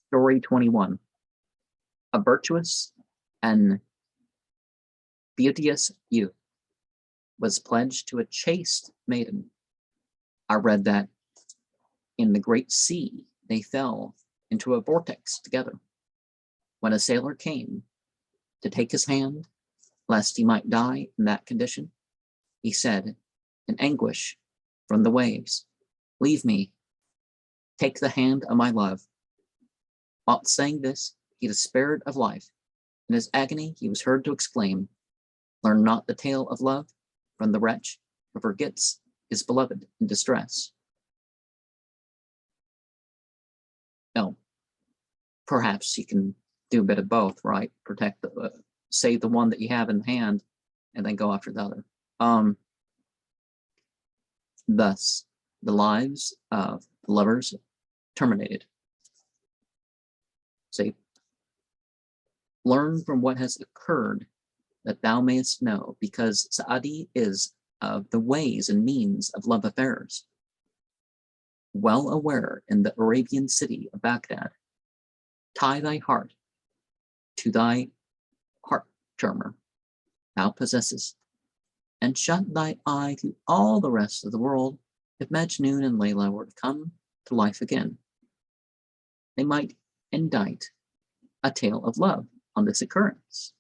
Story 21. A virtuous and beauteous youth was pledged to a chaste maiden. I read that in the great sea they fell into a vortex together. When a sailor came to take his hand, lest he might die in that condition, he said, in anguish from the waves, "Leave me, take the hand of my love." While saying this, he despaired of life. In his agony, he was heard to exclaim, "Learn not the tale of love from the wretch who forgets his beloved in distress." No, perhaps you can do a bit of both, right? Protect the, save the one that you have in hand, and then go after the other. Thus, the lives of lovers terminated. Say, learn from what has occurred that thou mayest know, because Sa'adi is of the ways and means of love affairs, well aware in the Arabian city of Baghdad. Tie thy heart to thy heart charmer thou possessest, and shut thy eye to all the rest of the world. If Majnun and Layla were to come to life again, they might indite a tale of love on this occurrence.